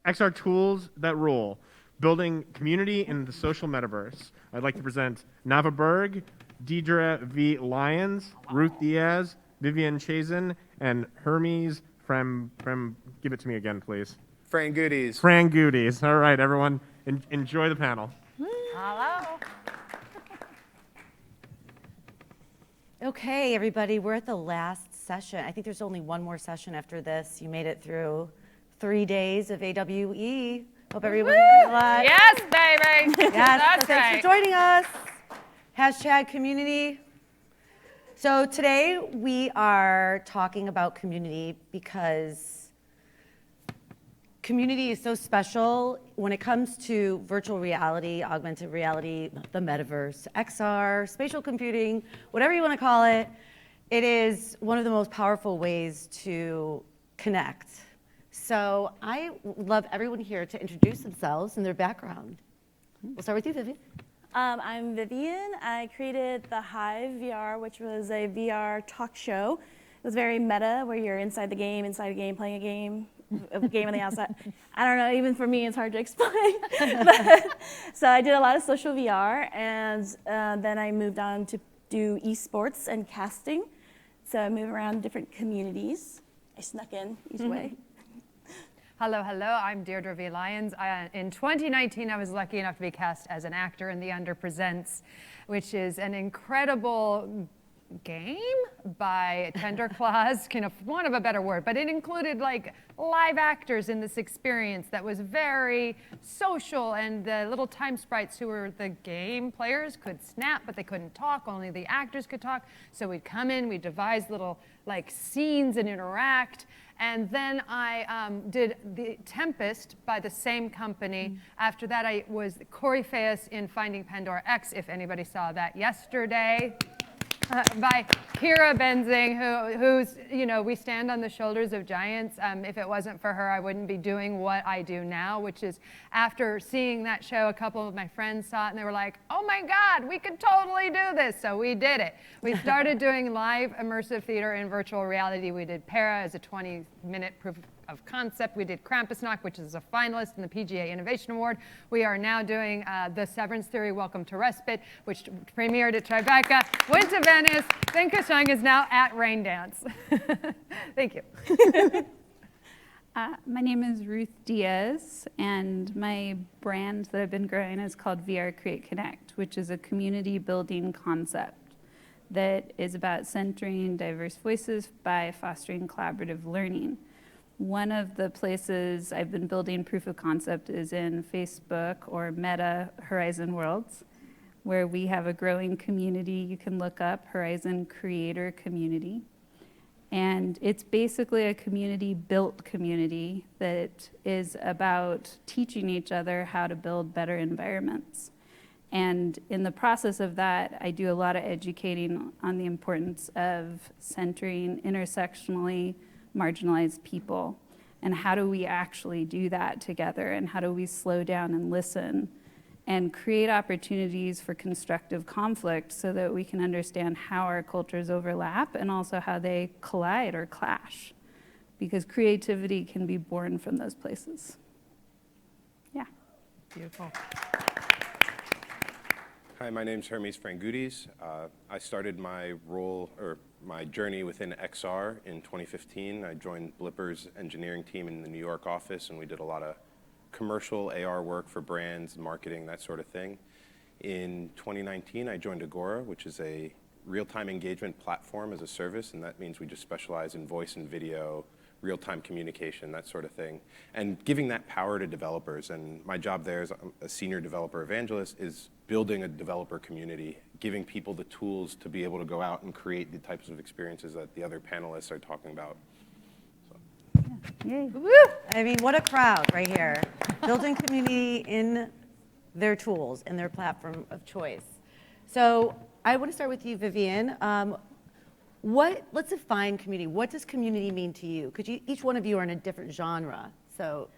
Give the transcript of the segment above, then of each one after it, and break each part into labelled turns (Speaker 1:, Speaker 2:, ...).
Speaker 1: XR tools that rule. Building community in the social metaverse. I'd like to present Nava Berg, Deirdre V. Lyons, Ruth Diaz, Vivian Chazen, and Hermes give it to me again, please.
Speaker 2: Frangoudis.
Speaker 1: Frangoudis. All right, everyone, enjoy the panel.
Speaker 3: Hello.
Speaker 4: Okay, everybody, we're at the last session. I think there's only one more session after this. You made it through 3 days of AWE. Hope everyone alive.
Speaker 3: Yes, baby.
Speaker 4: Yes,
Speaker 3: That's
Speaker 4: thanks
Speaker 3: right.
Speaker 4: for joining us. Hashtag community. So today we are talking about community because community is so special when it comes to virtual reality, augmented reality, the metaverse, XR, spatial computing, whatever you want to call it. It is one of the most powerful ways to connect. So I would love everyone here to introduce themselves and their background. We'll start with you, Vivian.
Speaker 5: I'm Vivian. I created the Hive VR, which was a VR talk show. It was very meta, where you're inside a game, playing a game on the outside. I don't know, even for me, it's hard to explain. So I did a lot of social VR, and then I moved on to do esports and casting. So I moved around different communities. I snuck in each way.
Speaker 3: Hello, I'm Deirdre V. Lyons. In 2019, I was lucky enough to be cast as an actor in The Underpresents, which is an incredible game by Tender Claws, kind of want of a better word, but it included like live actors in this experience that was very social, and the little time sprites who were the game players could snap, but they couldn't talk, only the actors could talk. So we'd come in, we'd devise little like scenes and interact. And then I did The Tempest by the same company. After that, I was Corey Fayas in Finding Pandora X, if anybody saw that yesterday, by Kira Benzing, who's, you know, we stand on the shoulders of giants. If it wasn't for her, I wouldn't be doing what I do now, which is after seeing that show, a couple of my friends saw it and they were like, oh my God, we could totally do this. So we did it. We started doing live immersive theater in virtual reality. We did Para as a 20-minute proof of concept. We did Krampusnacht, which is a finalist in the PGA Innovation Award. We are now doing The Severance Theory, Welcome to Respite, which premiered at Tribeca, went to Venice, then Kashang is now at Rain Dance. Thank you.
Speaker 6: My name is Ruth Diaz, and my brand that I've been growing is called VR Create Connect, which is a community building concept that is about centering diverse voices by fostering collaborative learning. One of the places I've been building proof of concept is in Facebook or Meta Horizon Worlds, where we have a growing community. You can look up Horizon Creator Community. And it's basically a community-built community that is about teaching each other how to build better environments. And in the process of that, I do a lot of educating on the importance of centering intersectionally marginalized people, and how do we actually do that together, and how do we slow down and listen and create opportunities for constructive conflict so that we can understand how our cultures overlap and also how they collide or clash, because creativity can be born from those places. Yeah.
Speaker 3: Beautiful.
Speaker 2: Hi, my name's Hermes Frangoudis. I started my role, or my journey within XR in 2015. I joined Blipper's engineering team in the New York office, and we did a lot of commercial AR work for brands, marketing, that sort of thing. In 2019, I joined Agora, which is a real-time engagement platform as a service, and that means we just specialize in voice and video, real-time communication, that sort of thing, and giving that power to developers. And my job there as a senior developer evangelist is building a developer community, giving people the tools to be able to go out and create the types of experiences that the other panelists are talking about.
Speaker 4: Yay. Woo! I mean, what a crowd right here. Building community in their tools, in their platform of choice. So I want to start with you, Vivian. Let's define community. What does community mean to you? Because each one of you are in a different genre. So.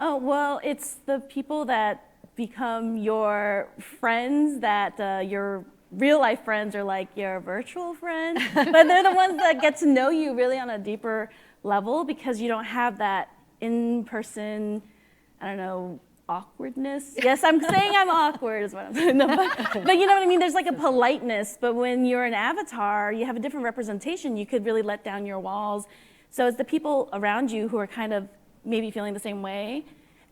Speaker 5: Oh, well, it's the people that become your friends, that your real life friends are like your virtual friends, but they're the ones that get to know you really on a deeper level, because you don't have that in-person, I don't know, awkwardness. Yes, I'm saying I'm awkward is what I'm saying. No, but you know what I mean? There's like a politeness, but when you're an avatar, you have a different representation. You could really let down your walls. So it's the people around you who are kind of maybe feeling the same way,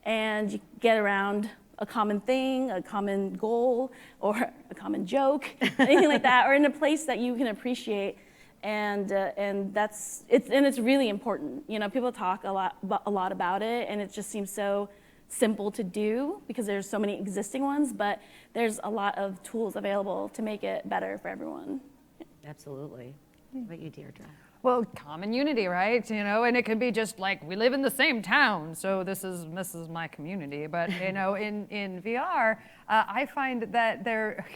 Speaker 5: and you get around a common thing, a common goal, or a common joke, anything like that, or in a place that you can appreciate. And it's really important. You know, people talk a lot about it, and it just seems so simple to do because there's so many existing ones, but there's a lot of tools available to make it better for everyone.
Speaker 4: Absolutely. What about you, Deirdre?
Speaker 3: Well, common unity, right? You know, and it could be just like we live in the same town, so this is my community. But you know, in VR, I find that there.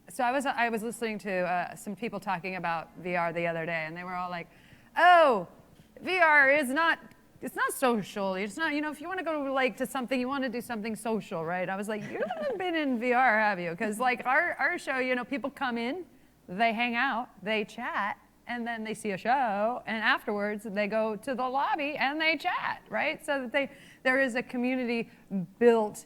Speaker 3: So I was listening to some people talking about VR the other day, and they were all like, "Oh, VR is not. It's not social. It's not. You know, if you want to go like to something, you want to do something social, right?" I was like, "You haven't been in VR, have you?" Because like our show, you know, people come in, they hang out, they chat. And then they see a show, and afterwards they go to the lobby and they chat, right? So that there is a community built,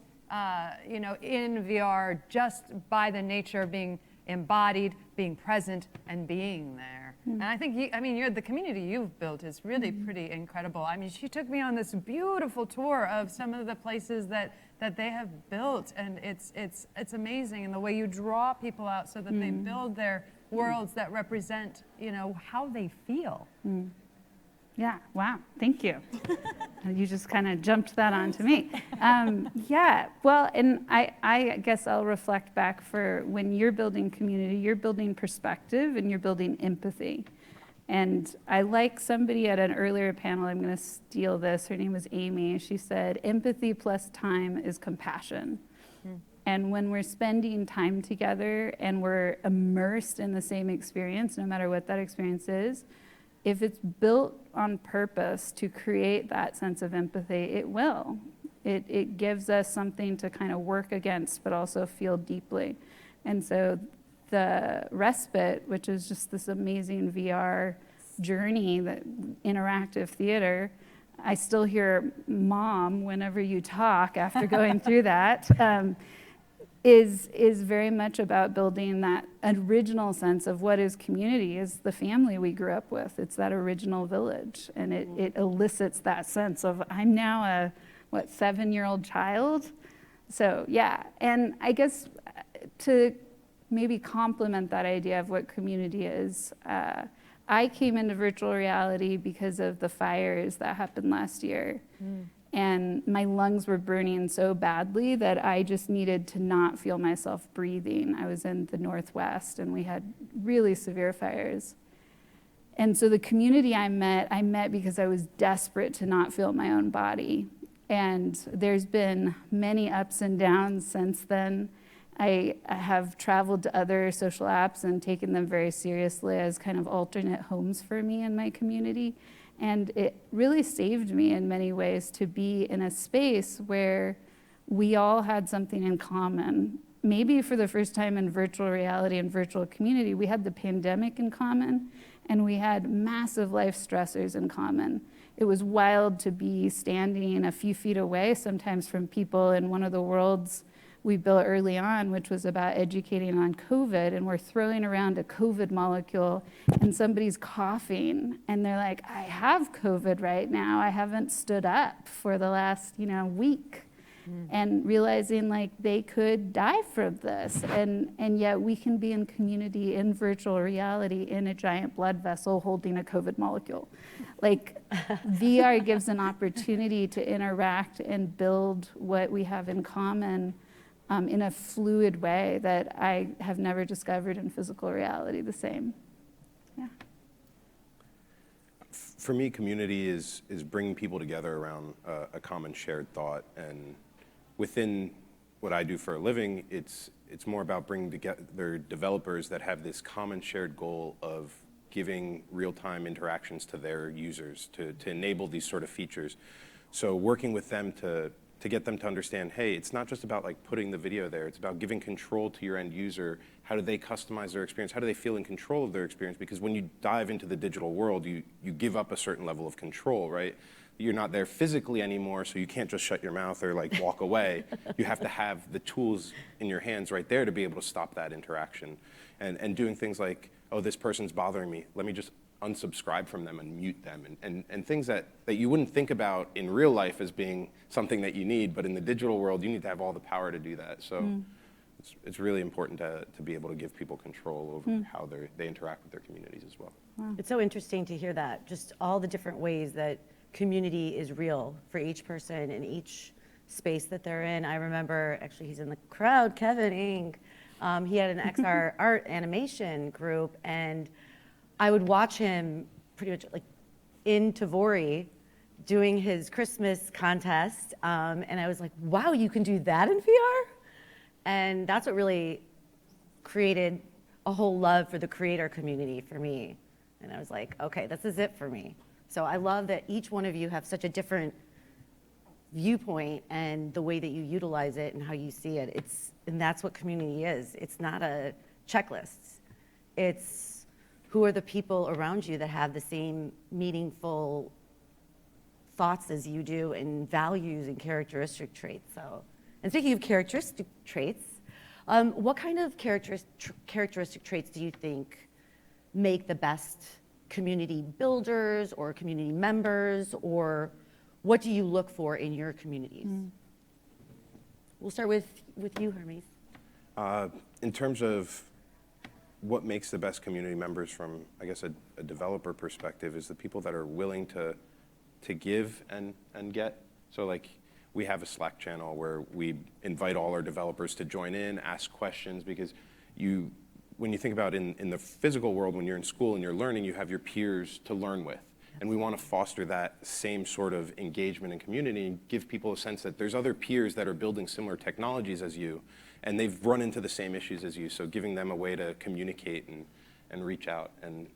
Speaker 3: you know, in VR just by the nature of being embodied, being present, and being there. And I think, the community you've built is really pretty incredible. I mean, she took me on this beautiful tour of some of the places that they have built, and it's amazing. And the way you draw people out so that they build their worlds that represent, you know, how they feel.
Speaker 6: Yeah, wow, thank you. You just kind of jumped that onto me. Yeah, well, and I guess I'll reflect back for when you're building community, you're building perspective and you're building empathy. And I like somebody at an earlier panel, I'm gonna steal this, her name was Amy, she said, empathy plus time is compassion. And when we're spending time together and we're immersed in the same experience, no matter what that experience is, if it's built on purpose to create that sense of empathy, it will. It gives us something to kind of work against, but also feel deeply. And so the respite, which is just this amazing VR journey, that interactive theater, I still hear mom whenever you talk after going through that. Is very much about building that original sense of what is community, is the family we grew up with. It's that original village, and it elicits that sense of, I'm now a 7-year-old child? So yeah, and I guess to maybe complement that idea of what community is, I came into virtual reality because of the fires that happened last year. And my lungs were burning so badly that I just needed to not feel myself breathing. I was in the Northwest and we had really severe fires. And so the community I met because I was desperate to not feel my own body. And there's been many ups and downs since then. I have traveled to other social apps and taken them very seriously as kind of alternate homes for me and my community. And it really saved me in many ways to be in a space where we all had something in common. Maybe for the first time in virtual reality and virtual community, we had the pandemic in common, and we had massive life stressors in common. It was wild to be standing a few feet away, sometimes from people in one of the worlds we built early on, which was about educating on COVID, and we're throwing around a COVID molecule and somebody's coughing and they're like, I have COVID right now. I haven't stood up for the last, week. And realizing like they could die from this, and yet we can be in community in virtual reality in a giant blood vessel holding a COVID molecule. Like VR gives an opportunity to interact and build what we have in common in a fluid way that I have never discovered in physical reality the same. Yeah.
Speaker 2: For me, community is bringing people together around a common shared thought. And within what I do for a living, it's more about bringing together developers that have this common shared goal of giving real-time interactions to their users to enable these sort of features. So working with them to get them to understand, hey, it's not just about like putting the video there, it's about giving control to your end user. How do they customize their experience? How do they feel in control of their experience? Because when you dive into the digital world, you give up a certain level of control, right? you're not there physically anymore, so you can't just shut your mouth or like walk away. You have to have the tools in your hands right there to be able to stop that interaction. And doing things like, oh, this person's bothering me, let me just unsubscribe from them and mute them, and things that you wouldn't think about in real life as being something that you need, but in the digital world, you need to have all the power to do that. So it's really important to be able to give people control over how they interact with their communities as well.
Speaker 4: It's so interesting to hear that, just all the different ways that community is real for each person in each space that they're in. I remember, actually, he's in the crowd, Kevin Ing. He had an XR art animation group, and I would watch him pretty much like in Tavori doing his Christmas contest, and I was like, wow, you can do that in VR? And that's what really created a whole love for the creator community for me. And I was like, okay, this is it for me. So I love that each one of you have such a different viewpoint and the way that you utilize it and how you see it. And that's what community is. It's not a checklist. It's who are the people around you that have the same meaningful thoughts as you do and values and characteristic traits. So, and speaking of characteristic traits, what kind of characteristic traits do you think make the best community builders or community members, or what do you look for in your communities? We'll start with you, Hermes.
Speaker 2: In terms of what makes the best community members from, I guess, a developer perspective, is the people that are willing to give and get. So like, we have a Slack channel where we invite all our developers to join in, ask questions, because when you think about in the physical world, when you're in school and you're learning, you have your peers to learn with. And we want to foster that same sort of engagement and community and give people a sense that there's other peers that are building similar technologies as you, and they've run into the same issues as you. So giving them a way to communicate and reach out. And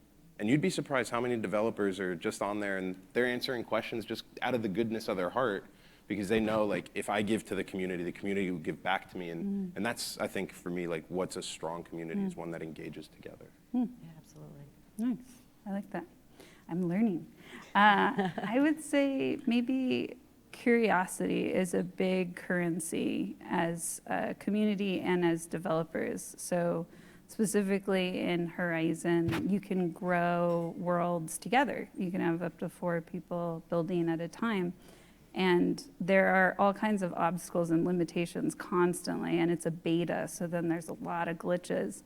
Speaker 2: you'd be surprised how many developers are just on there and they're answering questions just out of the goodness of their heart, because they know, like, if I give to the community will give back to me. And that's, I think, for me, like, what's a strong community is one that engages together.
Speaker 4: Yeah, absolutely.
Speaker 6: Nice. I like that. I'm learning. I would say maybe curiosity is a big currency as a community and as developers. So specifically in Horizon, you can grow worlds together. You can have up to 4 people building at a time. And there are all kinds of obstacles and limitations constantly, and it's a beta, so then there's a lot of glitches.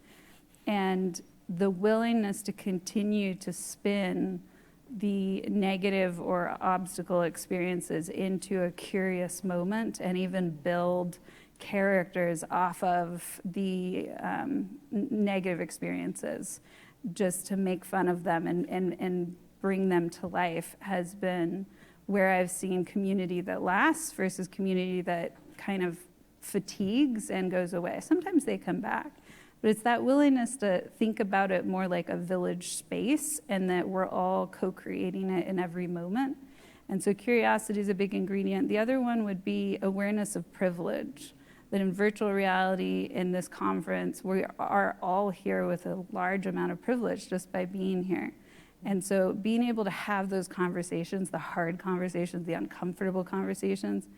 Speaker 6: And the willingness to continue to spin the negative or obstacle experiences into a curious moment and even build characters off of the negative experiences just to make fun of them and bring them to life has been where I've seen community that lasts versus community that kind of fatigues and goes away. Sometimes they come back, but it's that willingness to think about it more like a village space and that we're all co-creating it in every moment. And so curiosity is a big ingredient. The other one would be awareness of privilege, that in virtual reality in this conference, we are all here with a large amount of privilege just by being here. And so being able to have those conversations, the hard conversations, the uncomfortable conversations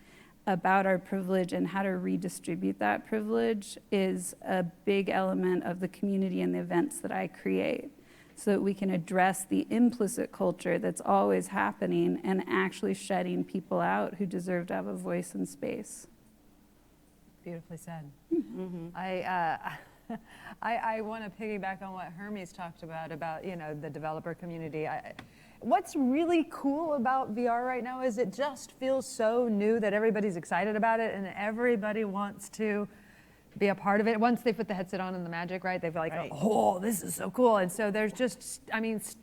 Speaker 6: about our privilege and how to redistribute that privilege is a big element of the community and the events that I create, so that we can address the implicit culture that's always happening and actually shutting people out who deserve to have a voice and space.
Speaker 3: Beautifully said. I want to piggyback on what Hermes talked about the developer community. What's really cool about VR right now is it just feels so new that everybody's excited about it and everybody wants to be a part of it. Once they put the headset on and the magic, right, they feel like,
Speaker 4: Right.
Speaker 3: oh, this is so cool. And so there's just,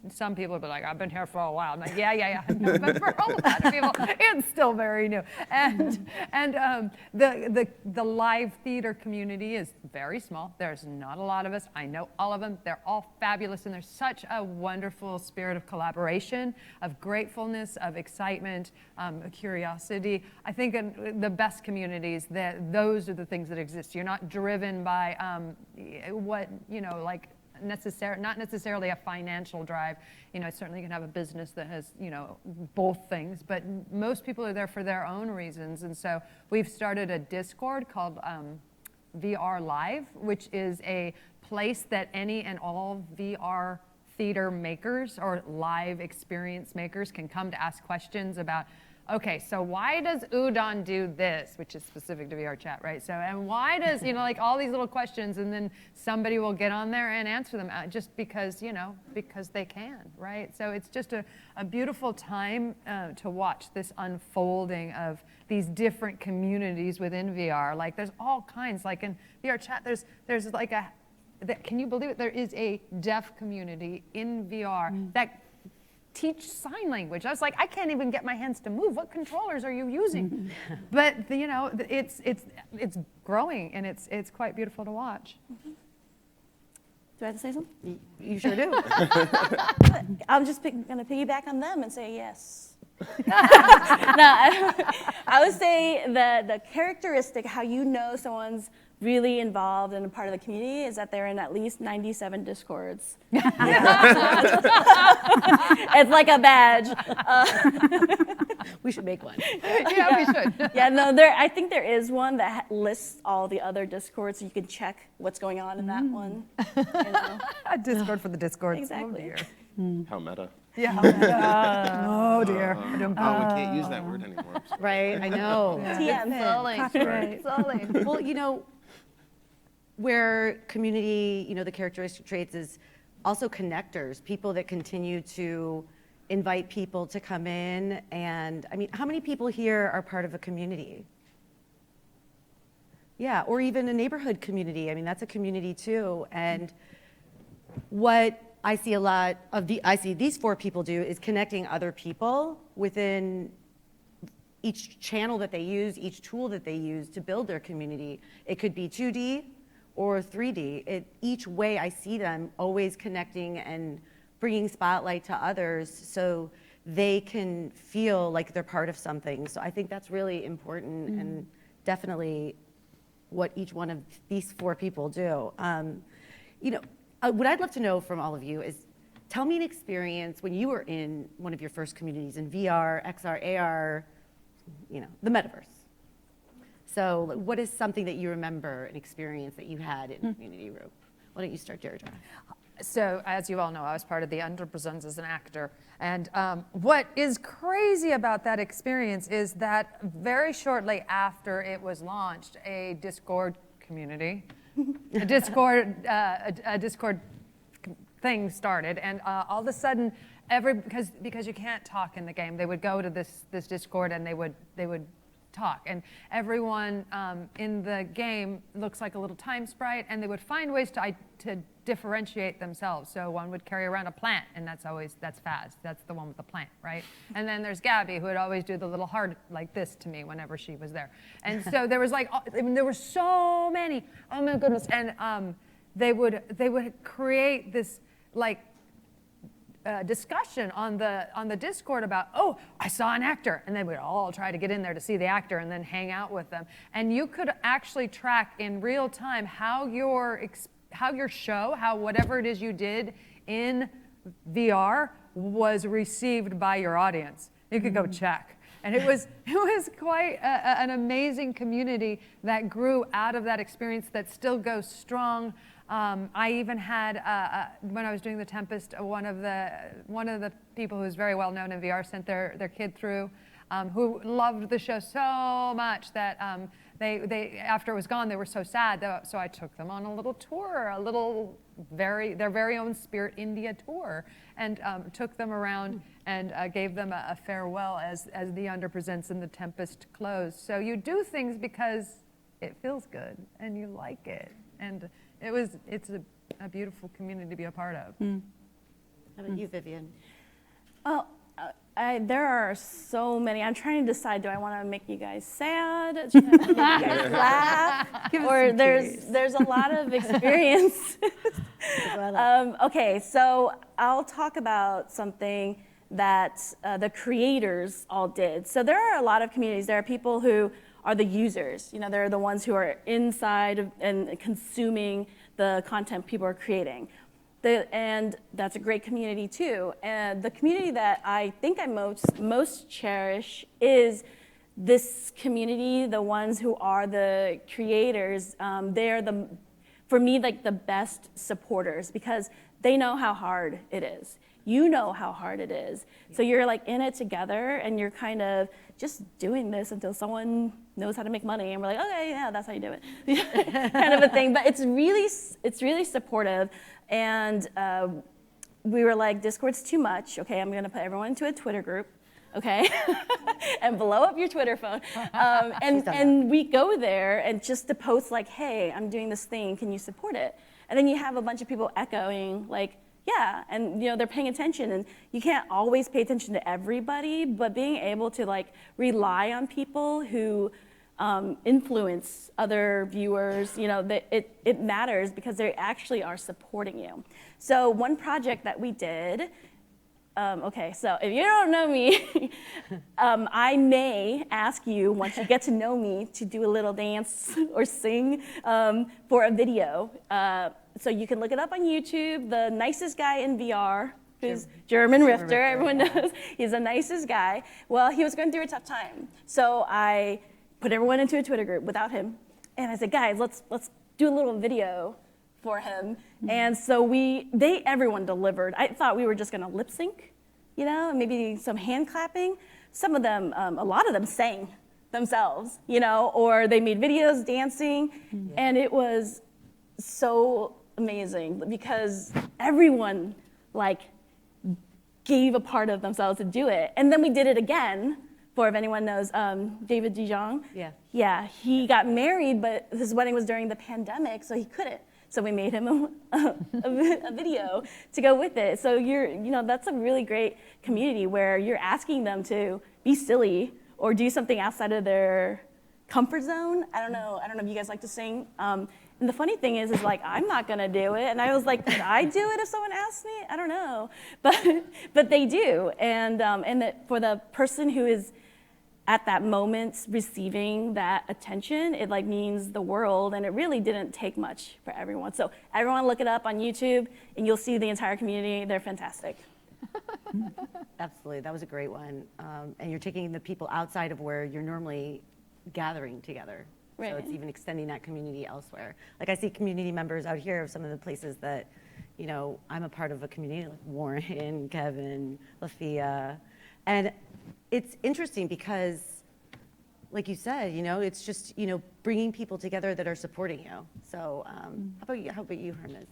Speaker 3: some people will be like, I've been here for a while. I'm like, yeah. No, but for a lot of people, it's still very new. And the live theater community is very small. There's not a lot of us. I know all of them. They're all fabulous. And there's such a wonderful spirit of collaboration, of gratefulness, of excitement, curiosity. I think in the best communities, those are the things that exist. You're not driven by not necessarily a financial drive. Certainly you can have a business that has, both things, but most people are there for their own reasons. And so we've started a Discord called VR Live, which is a place that any and all VR theater makers or live experience makers can come to ask questions about, okay, so why does Udon do this, which is specific to VR chat, right? So, and why does, like all these little questions, and then somebody will get on there and answer them just because, because they can, right? So it's just a beautiful time to watch this unfolding of these different communities within VR. Like there's all kinds, like in VR chat, there's like can you believe it? There is a deaf community in VR that teach sign language. I was like, I can't even get my hands to move. What controllers are you using? But it's growing, and it's quite beautiful to watch.
Speaker 5: Do I have to say something?
Speaker 4: You sure do.
Speaker 5: I'm just going to piggyback on them and say yes. No, I would say the characteristic, how you know someone's really involved and a part of the community, is that they're in at least 97 Discords. It's like a badge.
Speaker 4: We should make one.
Speaker 3: Yeah, we should.
Speaker 5: Yeah, no, I think there is one that lists all the other Discords, so you can check what's going on in that one.
Speaker 3: A Discord for the Discord.
Speaker 5: Exactly.
Speaker 3: Oh, dear.
Speaker 2: How meta.
Speaker 3: Yeah. Oh, dear.
Speaker 2: We can't use that word anymore. I'm sorry.
Speaker 4: Right, I know.
Speaker 5: TM. Copyright.
Speaker 4: Well, where community, the characteristic traits is also connectors, people that continue to invite people to come in. And I mean, how many people here are part of a community? Yeah, or even a neighborhood community. I mean, that's a community too. And what I see a lot of I see these four people do is connecting other people within each channel that they use, each tool that they use to build their community. It could be 2D or 3D. Each way I see them always connecting and bringing spotlight to others so they can feel like they're part of something. So I think that's really important and definitely what each one of these four people do. What I'd love to know from all of you is, tell me an experience when you were in one of your first communities in VR, XR, AR, the metaverse. So what is something that you remember, an experience that you had in a community group? Why don't you start, Deirdre?
Speaker 3: So, as you all know, I was part of the Underpresents as an actor. And what is crazy about that experience is that very shortly after it was launched, a Discord community, a Discord thing started. And all of a sudden, because you can't talk in the game, they would go to this Discord and they would talk, and everyone in the game looks like a little time sprite, and they would find ways to differentiate themselves. So one would carry around a plant, and that's Faz. That's the one with the plant, right? And then there's Gabby, who would always do the little heart like this to me whenever she was there. And so there was there were so many. Oh my goodness! And they would create this discussion on the Discord about, oh, I saw an actor, and they would all try to get in there to see the actor and then hang out with them. And you could actually track in real time how your show, how whatever it is you did in VR was received by your audience. You could go check. And it was quite an amazing community that grew out of that experience that still goes strong. I even had, when I was doing The Tempest, one of the people who's very well known in VR sent their kid through, who loved the show so much that they after it was gone, they were so sad. So I took them on a little tour, their very own Spirit India tour, and took them around and gave them a farewell as the Underpresents and The Tempest closed. So you do things because it feels good and you like it, and it's a beautiful community to be a part of.
Speaker 4: How about you, Vivian?
Speaker 5: Well, there are so many. I'm trying to decide, do I want to make you guys sad? Should I make you guys laugh? Or there's a lot of experience. Okay, so I'll talk about something that the creators all did. So there are a lot of communities. There are people who are the users. They're the ones who are inside and consuming the content people are creating. And that's a great community too. And the community that I think I most cherish is this community, the ones who are the creators. They're for me, like the best supporters because they know how hard it is. You know how hard it is. So you're like in it together and you're kind of just doing this until someone knows how to make money and we're like, okay, yeah, that's how you do it. Kind of a thing. But it's really supportive. And we were like, Discord's too much. Okay, I'm gonna put everyone into a Twitter group. Okay, and blow up your Twitter phone. And we go there and just to post like, hey, I'm doing this thing, can you support it? And then you have a bunch of people echoing like, yeah, and they're paying attention. And you can't always pay attention to everybody, but being able to like rely on people who influence other viewers, it matters because they actually are supporting you. So one project that we did, okay, so if you don't know me, I may ask you, once you get to know me, to do a little dance or sing for a video. So you can look it up on YouTube. The nicest guy in VR, who's German Rifter, everyone knows. He's the nicest guy. Well, he was going through a tough time. So I put everyone into a Twitter group without him. And I said, guys, let's do a little video for him. And so everyone delivered. I thought we were just gonna lip sync, maybe some hand clapping. Some of them, a lot of them sang themselves, or they made videos dancing. And it was so amazing because everyone gave a part of themselves to do it. And then we did it again for, if anyone knows, David Dijon. Yeah, he got married, but his wedding was during the pandemic, so he couldn't. So we made him a video to go with it. So that's a really great community where you're asking them to be silly or do something outside of their comfort zone. I don't know if you guys like to sing. And the funny thing is like, I'm not gonna do it. And I was like, could I do it if someone asked me? I don't know, but they do. And for the person who is at that moment receiving that attention, it means the world, and it really didn't take much for everyone. So everyone look it up on YouTube and you'll see the entire community. They're fantastic.
Speaker 4: Absolutely, that was a great one. And you're taking the people outside of where you're normally gathering together.
Speaker 5: Right.
Speaker 4: So it's even extending that community elsewhere. Like I see community members out here of some of the places that, I'm a part of a community, like Warren, Kevin, Lafia. And it's interesting because, like you said, it's just, bringing people together that are supporting you. So how about you, Hermes?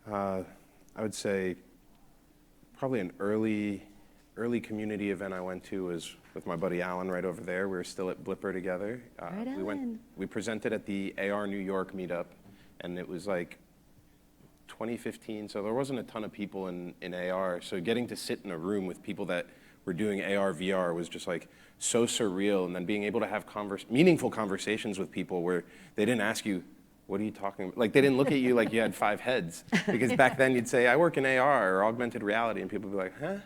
Speaker 2: I would say probably an early community event I went to was with my buddy Alan right over there. We were still at Blipper together. We presented at the AR New York meetup, and it was 2015, so there wasn't a ton of people in AR. So getting to sit in a room with people that were doing AR, VR was just so surreal, and then being able to have meaningful conversations with people where they didn't ask you, what are you talking about? They didn't look at you like you had 5 heads. Because back then you'd say, I work in AR or augmented reality, and people would be like, huh?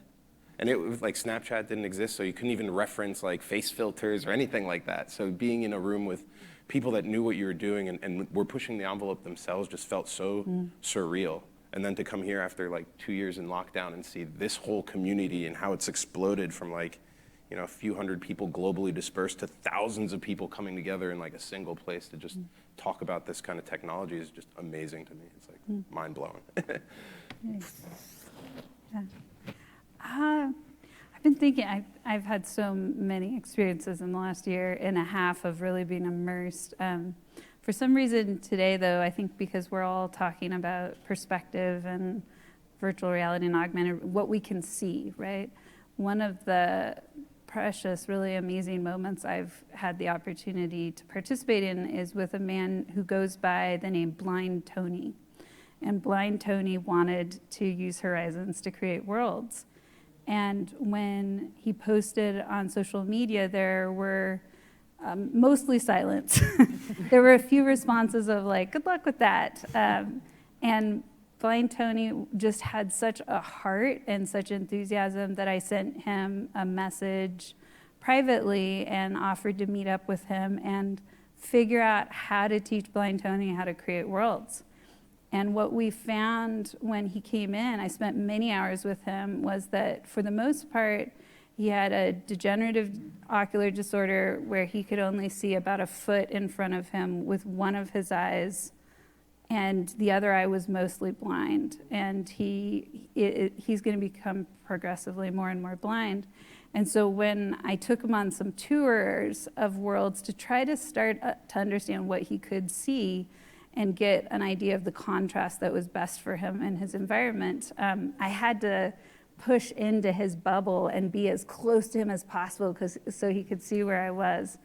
Speaker 2: And it was Snapchat didn't exist, so you couldn't even reference face filters or anything like that. So being in a room with people that knew what you were doing and were pushing the envelope themselves just felt so surreal. And then to come here after 2 years in lockdown and see this whole community and how it's exploded from a few hundred people globally dispersed to thousands of people coming together in a single place to just talk about this kind of technology is just amazing to me. It's mind blowing.
Speaker 6: Nice. Yeah. I've been thinking, I've had so many experiences in the last year and a half of really being immersed. For some reason today, though, I think because we're all talking about perspective and virtual reality and augmented, what we can see, right? One of the precious, really amazing moments I've had the opportunity to participate in is with a man who goes by the name Blind Tony. And Blind Tony wanted to use Horizons to create worlds. And when he posted on social media, there were mostly silence. There were a few responses of good luck with that. And Blind Tony just had such a heart and such enthusiasm that I sent him a message privately and offered to meet up with him and figure out how to teach Blind Tony how to create worlds. And what we found when he came in, I spent many hours with him, was that for the most part, he had a degenerative ocular disorder where he could only see about a foot in front of him with one of his eyes, and the other eye was mostly blind. And he's going to become progressively more and more blind. And so when I took him on some tours of worlds to try to start to understand what he could see and get an idea of the contrast that was best for him and his environment, I had to push into his bubble and be as close to him as possible so he could see where I was.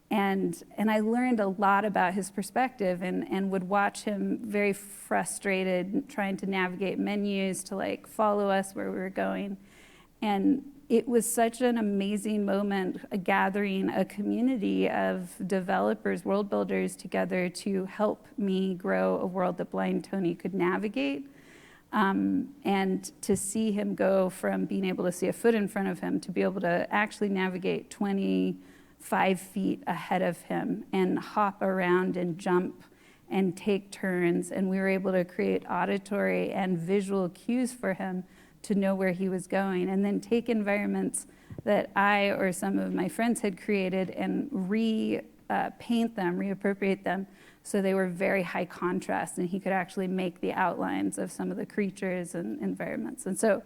Speaker 6: And I learned a lot about his perspective and would watch him very frustrated trying to navigate menus to like follow us where we were going. And it was such an amazing moment, gathering a community of developers, world builders together to help me grow a world that blind Tony could navigate. And to see him go from being able to see a foot in front of him to be able to actually navigate 25 feet ahead of him and hop around and jump and take turns. And we were able to create auditory and visual cues for him to know where he was going, and then take environments that I or some of my friends had created and repaint them, reappropriate them, so they were very high contrast, and he could actually make the outlines of some of the creatures and environments. And so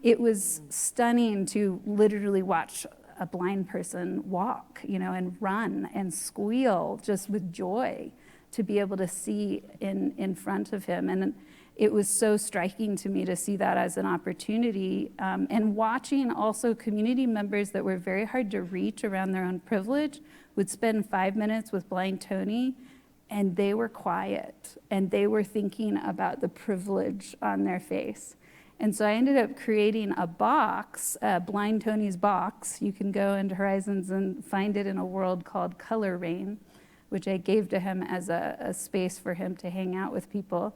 Speaker 6: it was stunning to literally watch a blind person walk, and run and squeal just with joy to be able to see in front of him. And it was so striking to me to see that as an opportunity, and watching also community members that were very hard to reach around their own privilege would spend 5 minutes with blind Tony, and they were quiet, and they were thinking about the privilege on their face. And so I ended up creating a box, Blind Tony's box. You can go into Horizons and find it in a world called Color Rain, which I gave to him as a space for him to hang out with people.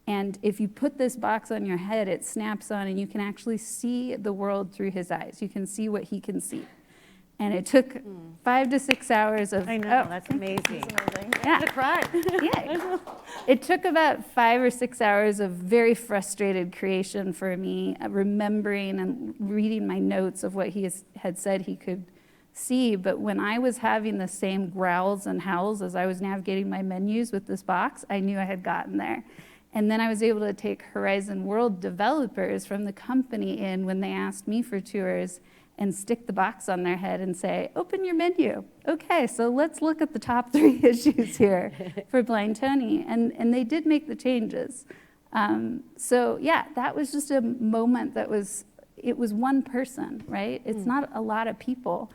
Speaker 6: And if you put this box on your head, it snaps on, and you can actually see the world through his eyes. You can see what he can see. And it took 5 to 6 hours of...
Speaker 4: I know, that's amazing.
Speaker 5: That's amazing.
Speaker 6: Yeah.
Speaker 4: I cried.
Speaker 6: Yeah. It took about 5 or 6 hours of very frustrated creation for me, remembering and reading my notes of what he had said he could see. But when I was having the same growls and howls as I was navigating my menus with this box, I knew I had gotten there. And then I was able to take Horizon World developers from the company in when they asked me for tours and stick the box on their head and say, open your menu. Okay, so let's look at the top 3 issues here for Blind Tony. And they did make the changes. So yeah, that was just a moment it was one person, right? It's not a lot of people,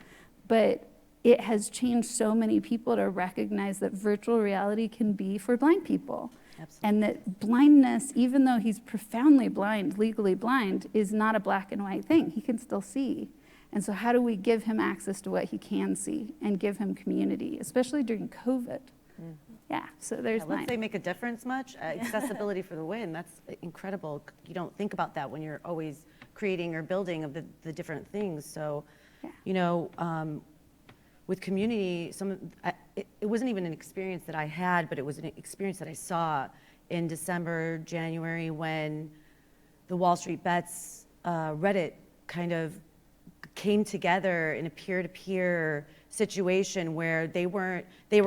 Speaker 6: but it has changed so many people to recognize that virtual reality can be for blind people. Absolutely. And that blindness, even though he's profoundly blind, legally blind, is not a black and white thing. He can still see. And so how do we give him access to what he can see and give him community, especially during COVID? Yeah, so there's mine.
Speaker 4: Let's say make a difference much. Accessibility for the win, that's incredible. You don't think about that when you're always creating or building of the different things. So, with community, it wasn't even an experience that I had, but it was an experience that I saw in December, January, when the Wall Street Bets Reddit kind of came together in a peer-to-peer situation where they were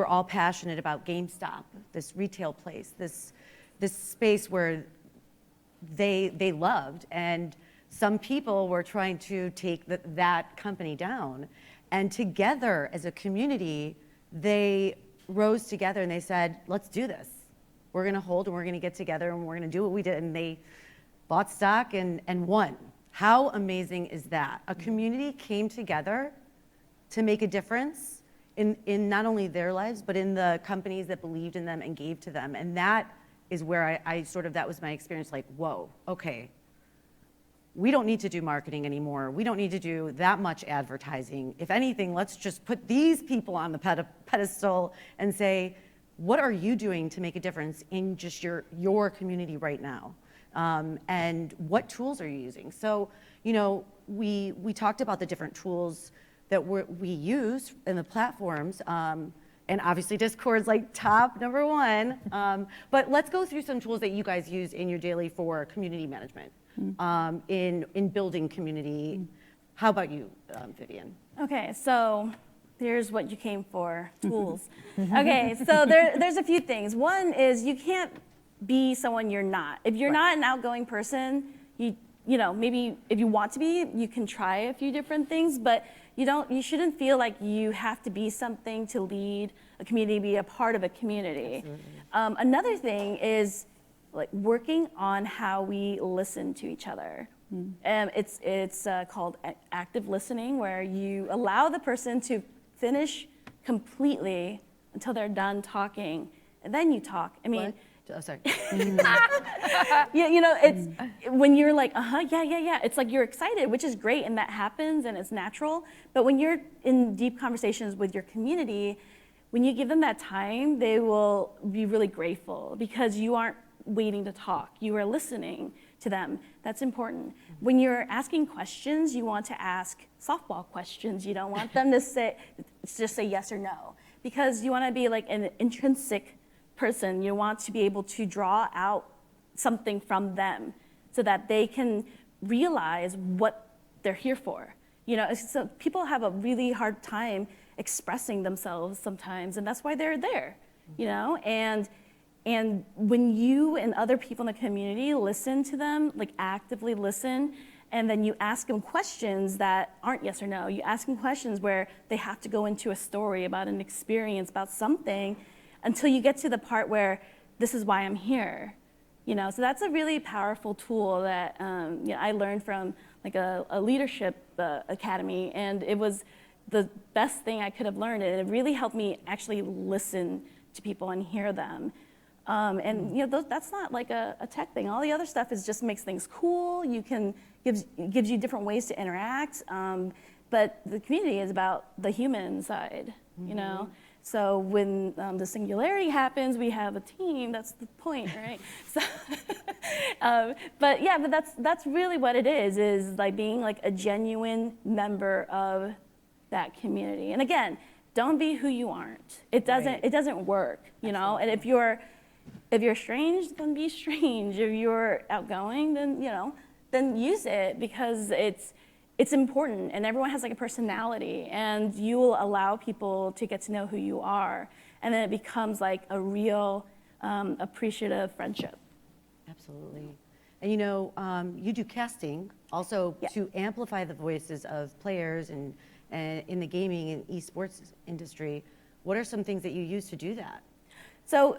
Speaker 4: all passionate about GameStop, this retail place, this space where they loved, and some people were trying to take that company down. And together as a community, they rose together and they said, let's do this. We're gonna hold and we're gonna get together and we're gonna do what we did. And they bought stock and won. How amazing is that? A community came together to make a difference in not only their lives, but in the companies that believed in them and gave to them. And that is where I sort of, that was my experience, like, whoa, okay. We don't need to do marketing anymore. We don't need to do that much advertising. If anything, let's just put these people on the pedestal and say, what are you doing to make a difference in just your community right now? And what tools are you using? So, we talked about the different tools that we use in the platforms. And obviously Discord's like top number one. But let's go through some tools that you guys use in your daily for community management, in building community. How about you, Vivian?
Speaker 5: Okay, so here's what you came for, tools. Okay, so there's a few things. One is you can't be someone you're not. If you're not an outgoing person, you know, maybe if you want to be, you can try a few different things, but you shouldn't feel like you have to be something to lead a community, be a part of a community. Another thing is like working on how we listen to each other. It's called active listening, where you allow the person to finish completely until they're done talking, and then you talk. I mean,
Speaker 4: Oh, sorry.
Speaker 5: yeah, you know, it's when you're like, yeah. It's like you're excited, which is great, and that happens, and it's natural. But when you're in deep conversations with your community, when you give them that time, they will be really grateful because you aren't waiting to talk. You are listening to them. That's important. When you're asking questions, you want to ask softball questions. You don't want them to just say yes or no, because you want to be like an intrinsic person. You want to be able to draw out something from them so that they can realize what they're here for. You know, so people have a really hard time expressing themselves sometimes, and that's why they're there, you know? And when you and other people in the community listen to them, like actively listen, and then you ask them questions that aren't yes or no. You ask them questions where they have to go into a story about an experience, about something, until you get to the part where this is why I'm here. You know, so that's a really powerful tool that you know, I learned from like a leadership academy, and it was the best thing I could have learned, and it really helped me actually listen to people and hear them. And you know, that's not like a tech thing. All the other stuff is just makes things cool. Gives you different ways to interact. But the community is about the human side, you know. So when the singularity happens, we have a team. That's the point, right? So, but yeah, but that's really what it is like being like a genuine member of that community. And again, don't be who you aren't. It doesn't work, you know. And if you're strange, then be strange. If you're outgoing, then then use it, because it's important, and everyone has like a personality, and you will allow people to get to know who you are, and then it becomes like a real appreciative friendship.
Speaker 4: Absolutely. And you know, you do casting also to amplify the voices of players and in the gaming and esports industry. What are some things that you use to do that?
Speaker 5: So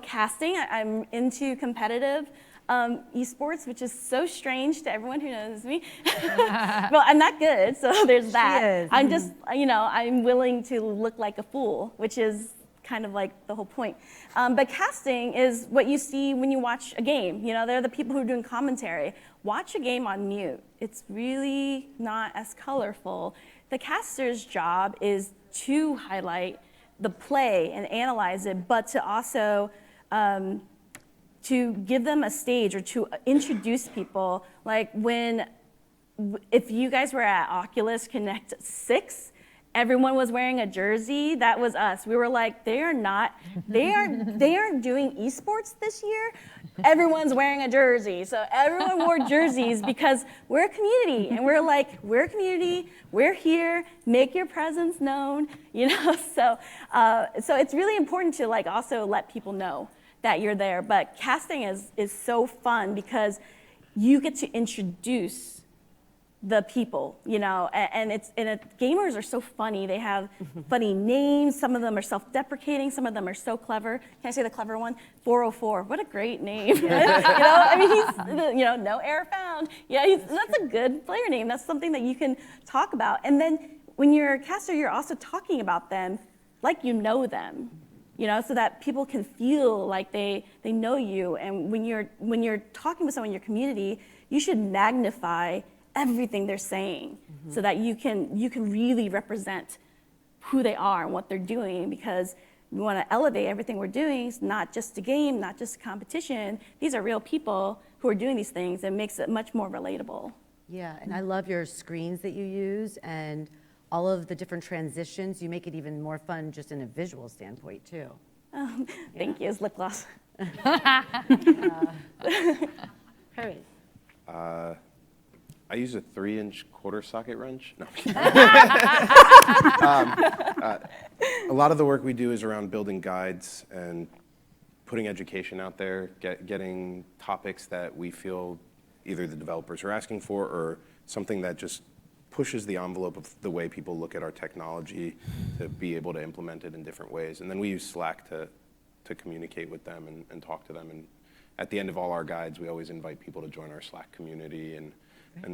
Speaker 5: casting, I'm into competitive esports, which is so strange to everyone who knows me. Well, I'm not good, so there's that.
Speaker 4: She is.
Speaker 5: I'm just, I'm willing to look like a fool, which is kind of like the whole point. But casting is what you see when you watch a game. You know, they're the people who are doing commentary. Watch a game on mute. It's really not as colorful. The caster's job is to highlight the play and analyze it, but to also to give them a stage or to introduce people. Like if you guys were at Oculus Connect 6, everyone was wearing a jersey. That was us. We were like, they aren't doing esports this year. Everyone's wearing a jersey. So everyone wore jerseys because we're a community, and we're like, we're a community. We're here. Make your presence known. So it's really important to like also let people know that you're there. But casting is so fun because you get to introduce the people, and gamers are so funny. They have funny names. Some of them are self-deprecating. Some of them are so clever. Can I say the clever one? 404. What a great name. He's no error found. Yeah, that's a good player name. That's something that you can talk about. And then when you're a caster, you're also talking about them like you know them. So that people can feel like they know you. And when you're talking with someone in your community, you should magnify everything they're saying, so that you can really represent who they are and what they're doing, because we want to elevate everything we're doing. It's not just a game, not just a competition. These are real people who are doing these things. It makes it much more relatable.
Speaker 4: Yeah, and I love your screens that you use, and all of the different transitions, you make it even more fun just in a visual standpoint too.
Speaker 5: Thank you. It's lip gloss.
Speaker 4: Hermes.
Speaker 2: I use a 3-inch quarter socket wrench. No. A lot of the work we do is around building guides and putting education out there, getting topics that we feel either the developers are asking for or something that just pushes the envelope of the way people look at our technology to be able to implement it in different ways. And then we use Slack to communicate with them and talk to them. And at the end of all our guides, we always invite people to join our Slack community and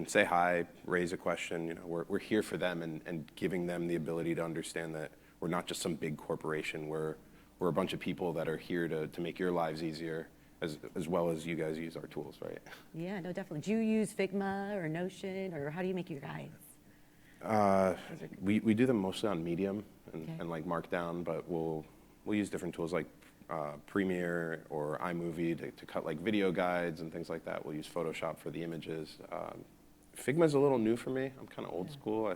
Speaker 2: say hi, raise a question. You know, we're here for them and giving them the ability to understand that we're not just some big corporation. We're a bunch of people that are here to make your lives easier as well as you guys use our tools, right?
Speaker 4: Yeah, no, definitely. Do you use Figma or Notion, or how do you make your guides?
Speaker 2: We do them mostly on Medium and like Markdown, but we'll use different tools like Premiere or iMovie to cut like video guides and things like that. We'll use Photoshop for the images. Figma's a little new for me. I'm kind of old school. I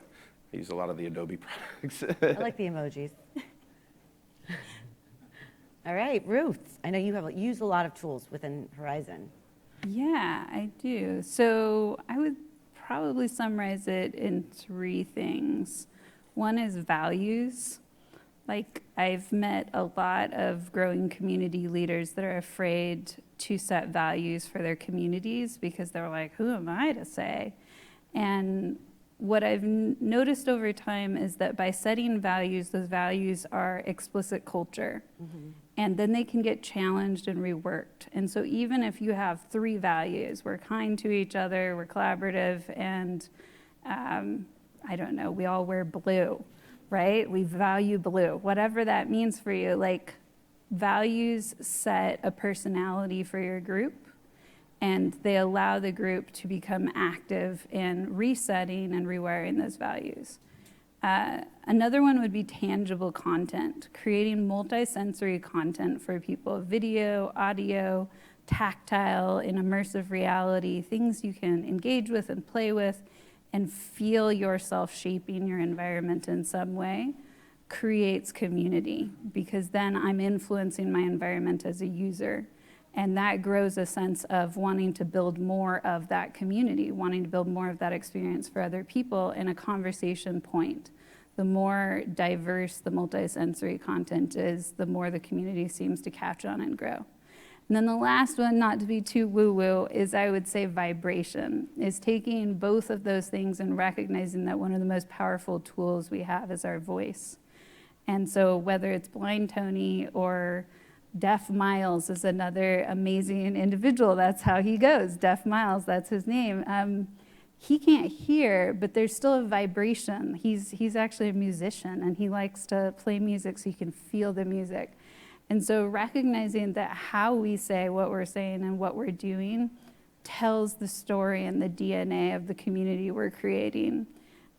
Speaker 2: use a lot of the Adobe products.
Speaker 4: I like the emojis. All right, Ruth, I know you have used a lot of tools within Horizon.
Speaker 6: Yeah, I do. So I would probably summarize it in 3 things. One is values. Like, I've met a lot of growing community leaders that are afraid to set values for their communities because they're like, who am I to say? And what I've noticed over time is that by setting values, those values are explicit culture. Mm-hmm. And then they can get challenged and reworked. And so even if you have 3 values, we're kind to each other, we're collaborative, and I don't know, we all wear blue, right? We value blue, whatever that means for you. Like, values set a personality for your group, and they allow the group to become active in resetting and rewiring those values. Another one would be tangible content, creating multi-sensory content for people, video, audio, tactile, in immersive reality, things you can engage with and play with and feel yourself shaping your environment in some way creates community, because then I'm influencing my environment as a user. And that grows a sense of wanting to build more of that community, wanting to build more of that experience for other people in a conversation point. The more diverse the multisensory content is, the more the community seems to catch on and grow. And then the last one, not to be too woo-woo, is I would say vibration, is taking both of those things and recognizing that one of the most powerful tools we have is our voice. And so whether it's Blind Tony or Deaf Miles is another amazing individual. That's how he goes. Deaf Miles, that's his name. He can't hear, but there's still a vibration. He's actually a musician, and he likes to play music so you can feel the music. And so recognizing that how we say what we're saying and what we're doing tells the story and the DNA of the community we're creating.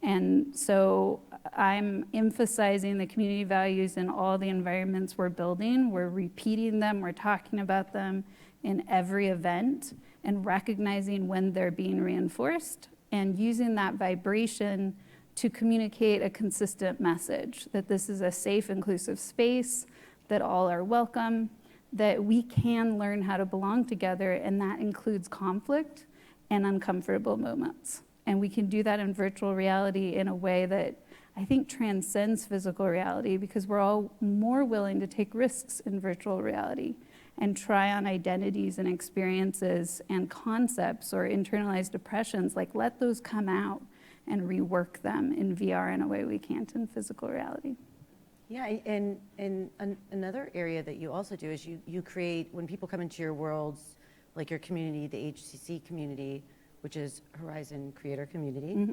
Speaker 6: And so I'm emphasizing the community values in all the environments we're building. We're repeating them, we're talking about them in every event, and recognizing when they're being reinforced and using that vibration to communicate a consistent message, that this is a safe, inclusive space, that all are welcome, that we can learn how to belong together, and that includes conflict and uncomfortable moments. And we can do that in virtual reality in a way that I think transcends physical reality, because we're all more willing to take risks in virtual reality and try on identities and experiences and concepts or internalized depressions. Like, let those come out and rework them in VR in a way we can't in physical reality.
Speaker 4: Yeah, and another area that you also do is you create, when people come into your worlds, like your community, the HCC community, which is Horizon Creator Community. Mm-hmm.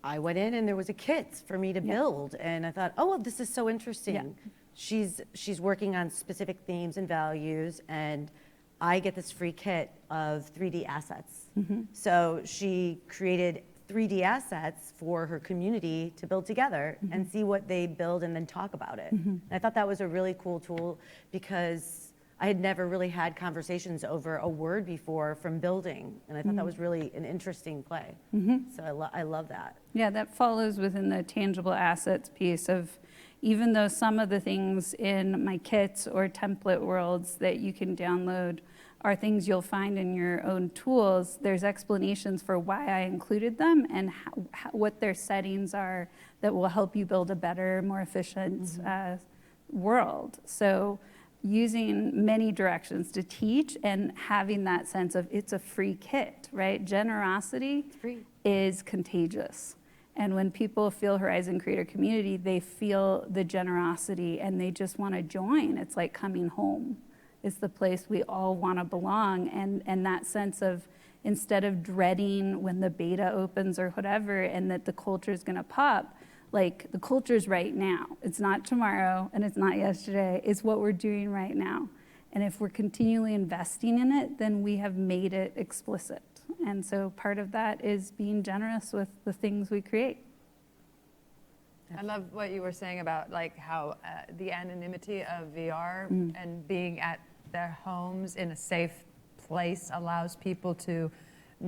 Speaker 4: I went in and there was a kit for me to build, and I thought, oh, well, this is so interesting. Yeah. She's working on specific themes and values, and I get this free kit of 3D assets. Mm-hmm. So she created 3D assets for her community to build together and see what they build and then talk about it. Mm-hmm. And I thought that was a really cool tool, because I had never really had conversations over a word before from building, and I thought that was really an interesting play. So I love that.
Speaker 6: Yeah, that follows within the tangible assets piece of, even though some of the things in my kits or template worlds that you can download are things you'll find in your own tools, there's explanations for why I included them and what their settings are that will help you build a better, more efficient world. So using many directions to teach and having that sense of it's a free kit, right? Generosity is contagious. And when people feel Horizon Creator Community, they feel the generosity and they just want to join. It's like coming home. It's the place we all want to belong. And that sense of, instead of dreading when the beta opens or whatever and that the culture is going to pop, like the culture is right now. It's not tomorrow and it's not yesterday. It's what we're doing right now. And if we're continually investing in it, then we have made it explicit. And so part of that is being generous with the things we create.
Speaker 3: I love what you were saying about like how the anonymity of VR and being at their homes in a safe place allows people to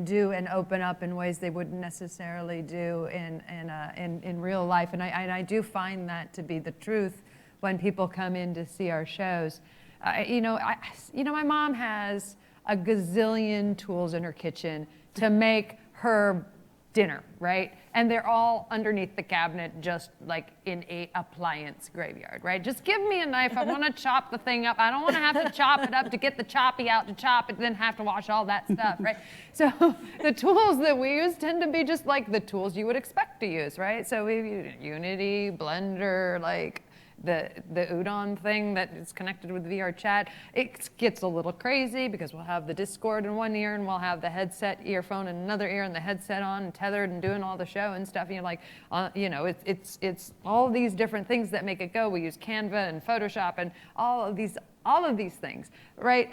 Speaker 3: do and open up in ways they wouldn't necessarily do in real life. And I do find that to be the truth when people come in to see our shows. My mom has a gazillion tools in her kitchen to make her dinner, right? And they're all underneath the cabinet, just like in a appliance graveyard, right? Just give me a knife. I want to chop the thing up. I don't want to have to chop it up to get the choppy out to chop it, then have to wash all that stuff, right? So the tools that we use tend to be just like the tools you would expect to use, right? So we use Unity, Blender, like the Udon thing that is connected with VR chat. It gets a little crazy because we'll have the Discord in one ear and we'll have the headset earphone in another ear and the headset on and tethered and doing all the show and stuff. And you're like, it's all these different things that make it go. We use Canva and Photoshop and all of these things, right?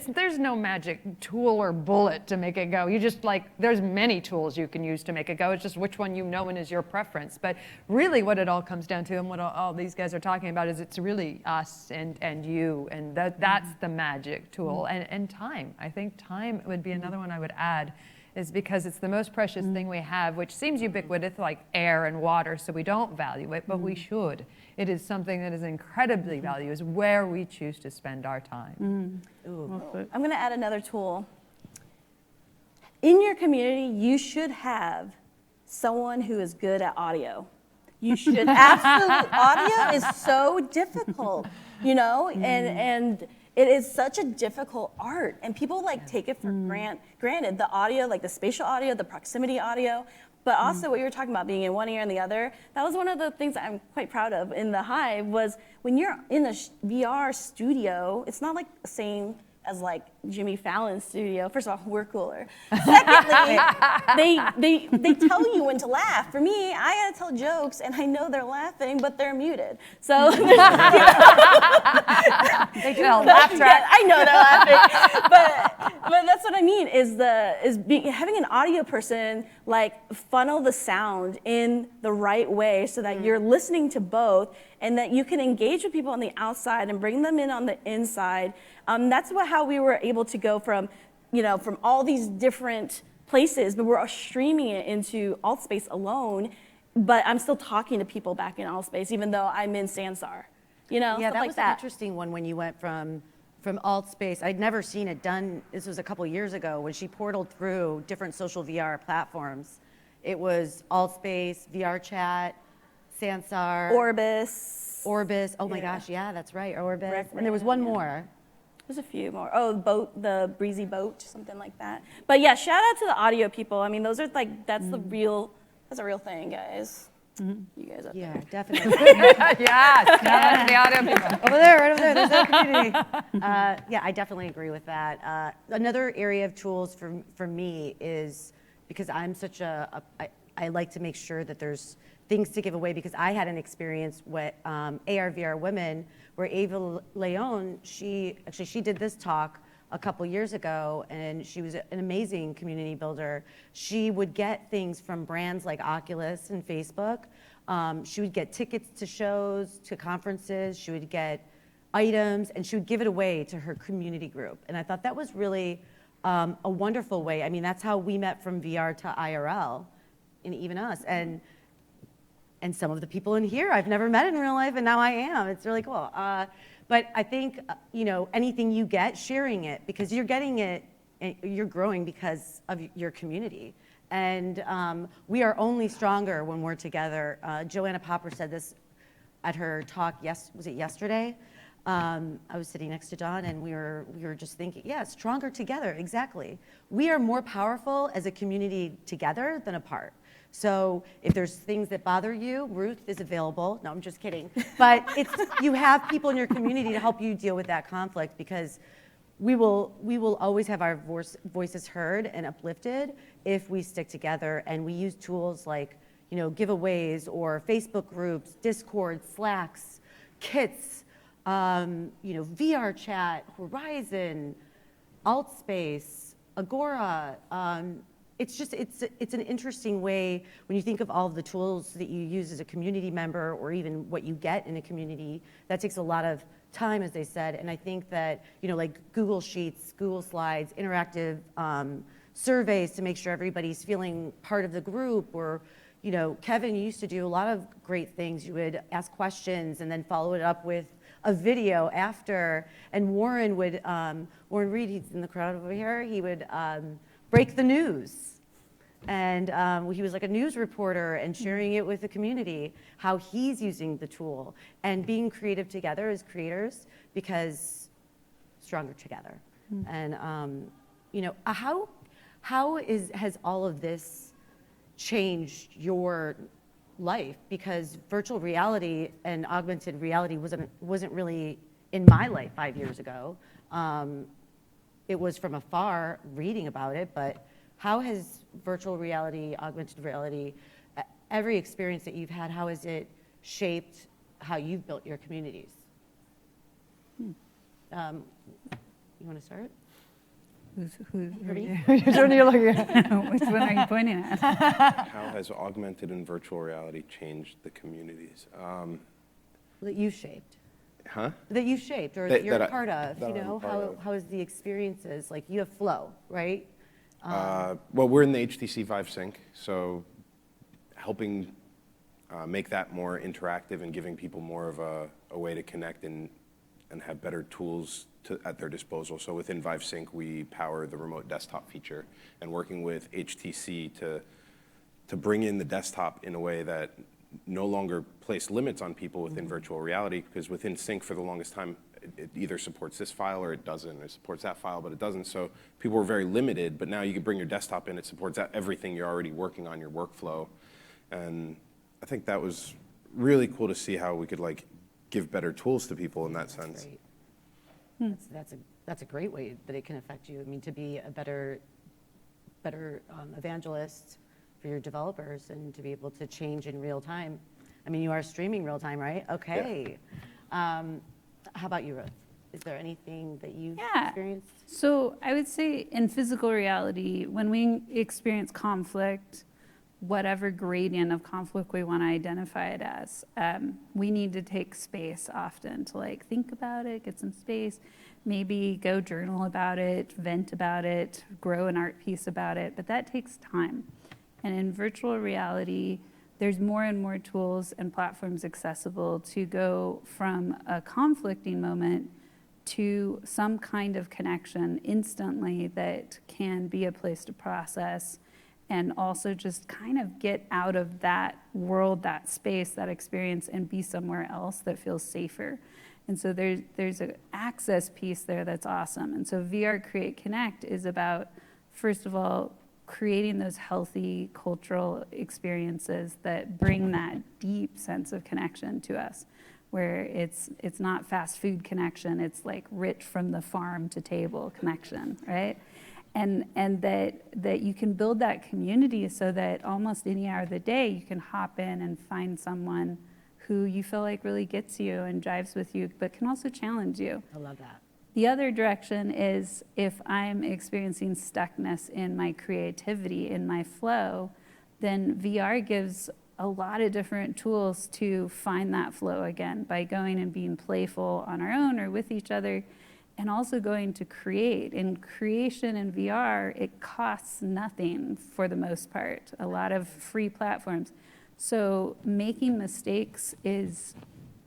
Speaker 3: There's no magic tool or bullet to make it go. You just there's many tools you can use to make it go. It's just which one you know and is your preference. But really what it all comes down to and what all these guys are talking about is it's really us and you, and that's the magic tool. And time. I think time would be another one I would add, is because it's the most precious thing we have, which seems ubiquitous like air and water, so we don't value it, but we should. It is something that is incredibly valued, is where we choose to spend our time.
Speaker 5: I'm going to add another tool. In your community, you should have someone who is good at audio. You should absolutely. Audio is so difficult, and it is such a difficult art, and people take it for granted. The audio, like the spatial audio, the proximity audio, but also what you were talking about being in one ear and the other. That was one of the things that I'm quite proud of in the Hive, was when you're in a VR studio, it's not like the same as Jimmy Fallon's studio. First of all, we're cooler. Secondly, they tell you when to laugh. For me, I gotta tell jokes, and I know they're laughing, but they're muted. So
Speaker 3: They tell laugh track.
Speaker 5: I know they're laughing, but that's what I mean. Having an audio person funnel the sound in the right way so that you're listening to both, and that you can engage with people on the outside and bring them in on the inside. That's how we were able to go from all these different places, but we're streaming it into AltSpace alone, but I'm still talking to people back in AltSpace, even though I'm in Sansar.
Speaker 4: Yeah, that was an interesting one when you went from AltSpace. I'd never seen it done. This was a couple years ago when she portaled through different social VR platforms. It was AltSpace, VR chat, Sansar,
Speaker 5: Orbis.
Speaker 4: Oh my gosh, yeah, that's right, Orbis. And there was one more.
Speaker 5: There's a few more. Oh, the breezy boat, something like that. But yeah, shout out to the audio people. I mean, those are that's a real thing, guys. You guys up
Speaker 4: Yeah,
Speaker 5: there.
Speaker 4: definitely.
Speaker 3: Yes, the audio people.
Speaker 4: Over there, right over there. There's no community. Yeah, I definitely agree with that. Another area of tools for me is, because I'm such I like to make sure that there's things to give away, because I had an experience with AR/VR Women, where Ava Lyons, she did this talk a couple years ago, and she was an amazing community builder. She would get things from brands like Oculus and Facebook. She would get tickets to shows, to conferences. She would get items, and she would give it away to her community group. And I thought that was really a wonderful way. I mean, that's how we met from VR to IRL, and even us. And some of the people in here I've never met in real life, and now I am. It's really cool. But I think, anything you get, sharing it, because you're getting it, you're growing because of your community. And we are only stronger when we're together. Joanna Popper said this at her talk, was it yesterday? I was sitting next to Dawn, and we were just thinking, yeah, stronger together, exactly. We are more powerful as a community together than apart. So if there's things that bother you, Ruth is available. No, I'm just kidding. But you have people in your community to help you deal with that conflict, because we will always have our voices heard and uplifted if we stick together and we use tools like, giveaways or Facebook groups, Discord, Slacks, kits, VR chat, Horizon, Altspace, Agora. It's an interesting way when you think of all of the tools that you use as a community member, or even what you get in a community. That takes a lot of time, as they said. And I think that, like Google Sheets, Google Slides, interactive surveys to make sure everybody's feeling part of the group, or, Kevin, you used to do a lot of great things. You would ask questions and then follow it up with a video after. And Warren Reed, he's in the crowd over here, he would break the news. And he was like a news reporter and sharing it with the community, how he's using the tool and being creative together as creators, because stronger together. And how has all of this changed your life? Because virtual reality and augmented reality wasn't really in my life 5 years ago. It was from afar reading about it, but how has virtual reality, augmented reality, every experience that you've had, how has it shaped how you've built your communities? You want to start?
Speaker 6: Who's
Speaker 3: Which one are you looking at?
Speaker 6: Which one are you pointing at?
Speaker 2: How has augmented and virtual reality changed the communities?
Speaker 4: That you shaped.
Speaker 2: Huh?
Speaker 4: That you shaped, or
Speaker 2: That-
Speaker 4: you're
Speaker 2: that
Speaker 4: a part of,
Speaker 2: that I'm a part of.
Speaker 4: how is the experiences, like you have Flow, right?
Speaker 2: Well, we're in the HTC Vive Sync, so helping make that more interactive and giving people more of a way to connect and have better tools at their disposal. So within Vive Sync, we power the remote desktop feature, and working with HTC to bring in the desktop in a way that no longer place limits on people within virtual reality, because within Sync for the longest time, it either supports this file or it doesn't. It supports that file, but it doesn't. So people were very limited, but now you can bring your desktop in. It supports everything you're already working on, your workflow. And I think that was really cool to see how we could give better tools to people in that sense.
Speaker 4: Great. That's a great way that it can affect you. I mean, to be a better evangelist for your developers, and to be able to change in real time. I mean, you are streaming real time, right? Okay.
Speaker 2: Yeah.
Speaker 4: How about you, Ruth? Is there anything that you've
Speaker 6: Yeah.
Speaker 4: experienced?
Speaker 6: So I would say in physical reality, when we experience conflict, whatever gradient of conflict we want to identify it as, we need to take space often to think about it, get some space, maybe go journal about it, vent about it, grow an art piece about it, but that takes time. And in virtual reality, there's more and more tools and platforms accessible to go from a conflicting moment to some kind of connection instantly that can be a place to process, and also just kind of get out of that world, that space, that experience, and be somewhere else that feels safer. And so there's an access piece there that's awesome. And so VR Create Connect is about, first of all, creating those healthy cultural experiences that bring that deep sense of connection to us, where it's not fast food connection, it's rich from the farm to table connection, right? And that you can build that community so that almost any hour of the day you can hop in and find someone who you feel really gets you and drives with you, but can also challenge you.
Speaker 4: I love that.
Speaker 6: The other direction is if I'm experiencing stuckness in my creativity, in my flow, then VR gives a lot of different tools to find that flow again by going and being playful on our own or with each other, and also going to create. In creation in VR, it costs nothing for the most part, a lot of free platforms. So making mistakes is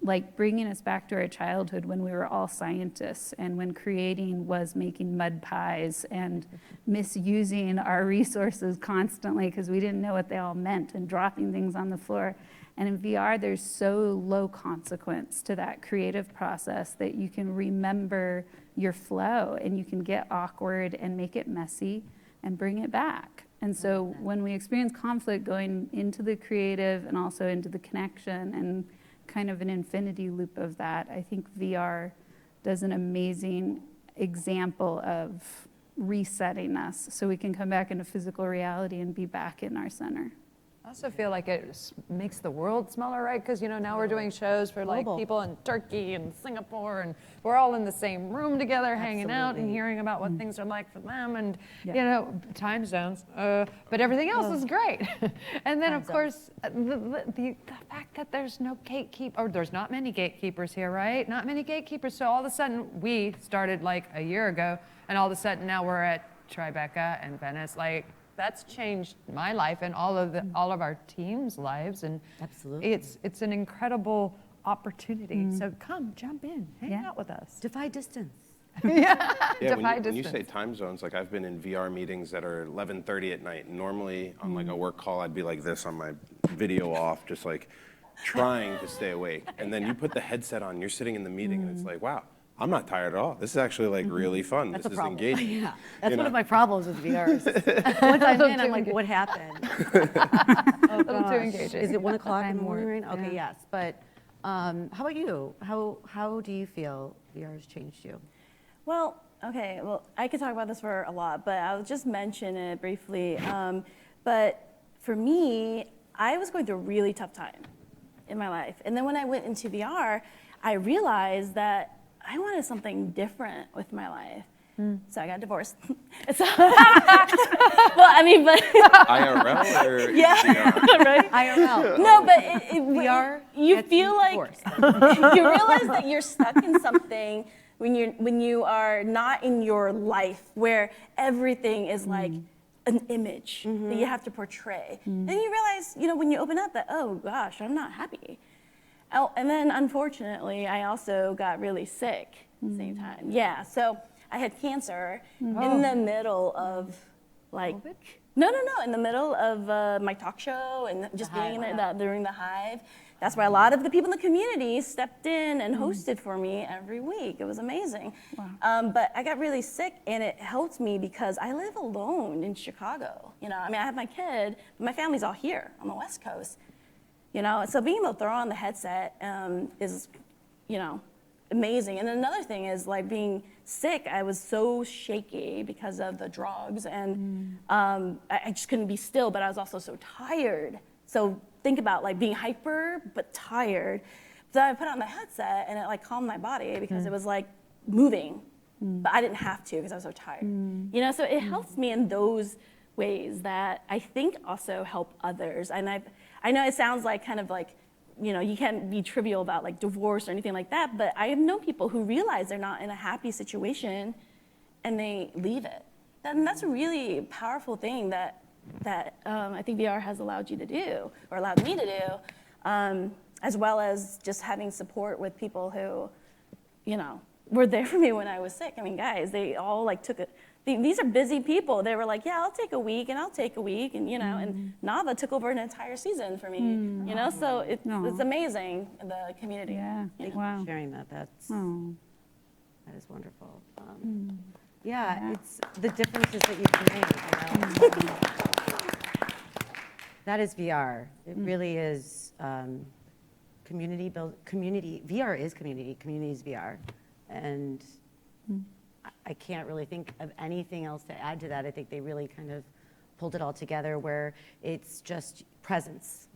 Speaker 6: like bringing us back to our childhood when we were all scientists and when creating was making mud pies and misusing our resources constantly because we didn't know what they all meant and dropping things on the floor. And in VR, there's so low consequence to that creative process that you can remember your flow and you can get awkward and make it messy and bring it back. And so when we experience conflict going into the creative and also into the connection and kind of an infinity loop of that, I think VR does an amazing example of resetting us so we can come back into physical reality and be back in our center.
Speaker 3: I also feel like it makes the world smaller, right? Because, you know, now we're doing shows for like
Speaker 4: Global.
Speaker 3: people in Turkey and Singapore, and we're all in the same room together, hanging out and
Speaker 4: Absolutely.
Speaker 3: hearing about what things are like for them, and,
Speaker 6: Yeah.
Speaker 3: you know, time zones. But everything else is great. And then, of
Speaker 4: Time
Speaker 3: course, the fact that there's no gatekeeper, or there's not many gatekeepers here, right? Not many gatekeepers. So all of a sudden, we started like a year ago, and all of a sudden now we're at Tribeca and Venice. Like, that's changed my life and all of our team's lives, and
Speaker 4: Absolutely.
Speaker 3: it's an incredible opportunity. So come, jump in, hang
Speaker 6: Yeah.
Speaker 3: out with us.
Speaker 4: Defy distance.
Speaker 2: Yeah,
Speaker 3: Defy
Speaker 2: when you say
Speaker 3: distance.
Speaker 2: time zones, like I've been in VR meetings that are 11:30 at night. Normally on like a work call, I'd be like this on my video off, just like trying to stay awake. And then you put the headset on, you're sitting in the meeting, and it's like, wow, I'm not tired at all. This is actually like really fun.
Speaker 4: That's
Speaker 2: This
Speaker 4: a
Speaker 2: is
Speaker 4: problem.
Speaker 2: engaging.
Speaker 4: Yeah, that's
Speaker 2: You
Speaker 4: one
Speaker 2: know?
Speaker 4: of my problems with VR. Once I'm in, I'm like, what happened?
Speaker 3: A little too engaging.
Speaker 4: Is it 1 o'clock in
Speaker 6: Time
Speaker 4: the morning?
Speaker 6: warp,
Speaker 4: Right? Okay,
Speaker 6: yeah.
Speaker 4: yes. But how about you? How do you feel VR has changed you?
Speaker 5: Well, okay, well, I could talk about this for a lot, but I'll just mention it briefly. But for me, I was going through a really tough time in my life. And then when I went into VR, I realized that I wanted something different with my life. So I got divorced. So, well, I mean, but
Speaker 2: IRL or
Speaker 5: yeah,
Speaker 2: VR?
Speaker 5: right?
Speaker 4: IRL.
Speaker 5: No, but
Speaker 4: VR.
Speaker 5: you
Speaker 4: gets
Speaker 5: feel like
Speaker 4: divorced.
Speaker 5: you realize that you're stuck in something when you are not in your life where everything is like an image that you have to portray. And you realize, you know, when you open up that, oh gosh, I'm not happy. Oh, and then unfortunately, I also got really sick at the same time. Yeah, so I had cancer in the middle of like, no, in the middle of my talk show and just being in it during the Hive. That's where a lot of the people in the community stepped in and hosted for me every week. It was amazing. Wow. But I got really sick, and it helped me because I live alone in Chicago. You know, I mean, I have my kid, but my family's all here on the West Coast. You know, so being able to throw on the headset is, you know, amazing. And another thing is like being sick, I was so shaky because of the drugs, and I just couldn't be still, but I was also so tired. So think about like being hyper but tired. So I put on the headset and it like calmed my body because it was like moving, but I didn't have to because I was so tired. You know, so it helps me in those ways that I think also help others. And I know it sounds like kind of like, you know, you can't be trivial about like divorce or anything like that, but I have known people who realize they're not in a happy situation and they leave it. And that's a really powerful thing that I think VR has allowed you to do, or allowed me to do, as well as just having support with people who, you know, were there for me when I was sick. I mean, guys, they all like took it. These are busy people. They were like, yeah, I'll take a week, and I'll take a week, and you know, and Nava took over an entire season for me. You know, so it's amazing the community.
Speaker 6: Yeah.
Speaker 4: Thank
Speaker 6: Wow.
Speaker 4: you for sharing that. That is wonderful.
Speaker 6: Yeah.
Speaker 4: It's the differences that you can make. You know? That is VR. It really is community. VR is community. Community is VR, and I can't really think of anything else to add to that. I think they really kind of pulled it all together where it's just presence.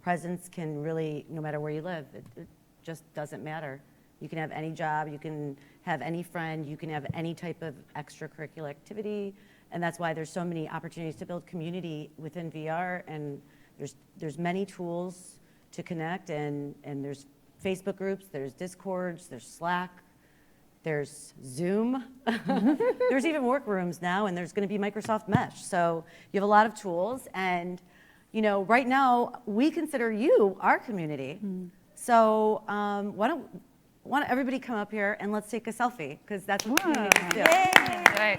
Speaker 4: Presence can really, no matter where you live, it just doesn't matter. You can have any job, you can have any friend, you can have any type of extracurricular activity, and that's why there's so many opportunities to build community within VR, and There's many tools to connect, and there's Facebook groups, there's Discords, there's Slack, there's Zoom. There's even workrooms now, and there's going to be Microsoft Mesh. So you have a lot of tools, and right now we consider you our community. So why don't everybody come up here and let's take a selfie, because that's what communities do.
Speaker 3: Right.